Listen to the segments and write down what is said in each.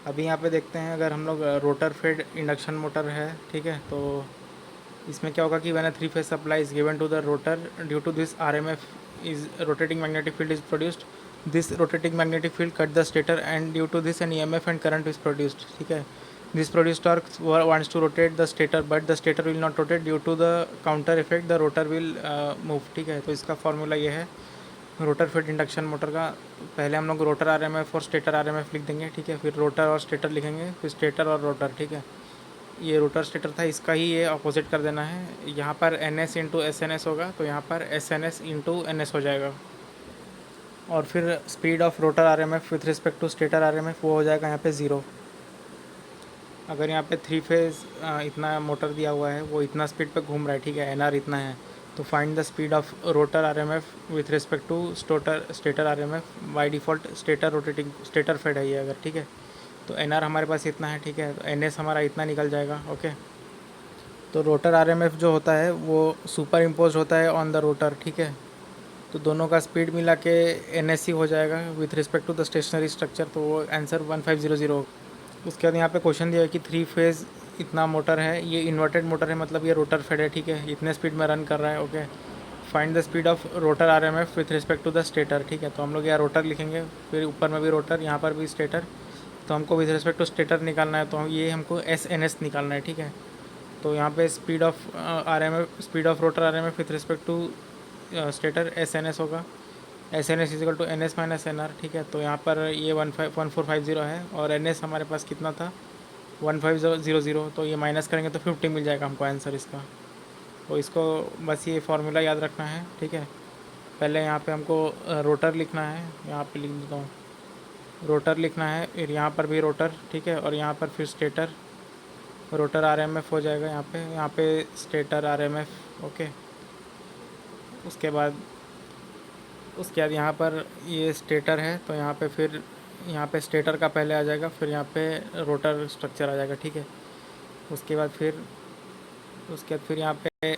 अभी यहाँ पे देखते हैं, अगर हम लोग रोटर फेड इंडक्शन मोटर है, ठीक है, तो इसमें क्या होगा कि when a three phase supply is given to the rotor, due to this RMF is rotating magnetic field is produced, this rotating magnetic field cut the stator and due to this an EMF and current is produced, ठीक है। This produce torque wants to rotate the stator but the stator will not rotate due to the counter effect, the rotor will move, ठीक है। तो इसका formula ये है rotor feed induction motor का। पहले हम लोग रोटर आरएमएफ और स्टेटर आरएमएफ लिख देंगे, ठीक है, फिर रोटर और स्टेटर लिखेंगे, फिर स्टेटर और रोटर, ठीक है। ये रोटर स्टेटर था, इसका ही ये अपोजिट कर देना है। यहाँ पर N S into S N S होगा, तो यहाँ पर S N S into N S हो जाएगा। और फिर speed of rotor R M F with respect to stator R M F वो हो जाएगा यहाँ पे 0। अगर यहाँ पे थ्री फेज इतना मोटर दिया हुआ है, वो इतना स्पीड पे घूम रहा है, ठीक है, एन आर इतना है, तो find the speed of rotor R M F with respect to stator R M F. By default stator rotating stator fed है ये अगर, ठीक है, तो एन आर हमारे पास इतना है, ठीक है, तो एन एस हमारा इतना निकल जाएगा। ओके, तो रोटर आरएमएफ जो होता है वो सुपर इम्पोज होता है ऑन द रोटर, ठीक है। तो दोनों का स्पीड मिला के एनएससी हो जाएगा with respect to the stationary structure, तो वो आंसर 1500। उसके बाद यहाँ पे क्वेश्चन दिया है कि थ्री फेज इतना मोटर है, ये इन्वर्टेड मोटर है, मतलब ये रोटर फेड है, ठीक है, इतने स्पीड में रन कर रहा है। Okay, find the speed of rotor RMF with respect to the stator, ठीक है। तो हम लोग यहाँ रोटर लिखेंगे, फिर ऊपर में भी रोटर, यहाँ पर भी स्टेटर, तो हमको विथ रिस्पेक्ट टू स्टेटर निकालना है, तो ये हमको एस एन एस निकालना है, ठीक है। तो यहाँ पे speed of RMF, speed of rotor RMF with respect to stator S N S होगा, S N S equal to N S minus N R, ठीक है। तो यहाँ पर ये 1450 है और एन एस हमारे पास कितना था 1500, तो ये माइनस करेंगे तो 50 मिल जाएगा हमको आंसर इसका। तो इसको बस ये फार्मूला याद रखना है, ठीक है। पहले यहाँ पे हमको रोटर लिखना है, यहाँ पे लिख देता हूँ, रोटर लिखना है, फिर यहाँ पर भी रोटर, ठीक है, और यहाँ पर फिर स्टेटर, रोटर आरएमएफ हो जाएगा यहाँ पे स्टेटर आरएमएफ। ओके, उसके बाद यहाँ पर ये स्टेटर है, तो यहाँ पे फिर यहाँ पे स्टेटर का पहले आ जाएगा, फिर यहाँ पे रोटर स्ट्रक्चर आ जाएगा, ठीक है। उसके बाद फिर यहाँ पे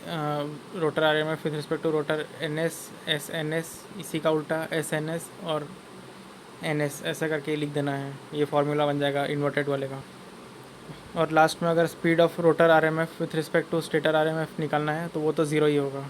rotor RMF with respect to rotor N S S N S, इसी का उल्टा एस एन एस और एन एस, ऐसा करके लिख देना है, ये फार्मूला बन जाएगा इन्वर्टेड वाले का। और लास्ट में अगर speed of rotor RMF with respect to stator RMF निकालना है तो वो तो 0 ही होगा।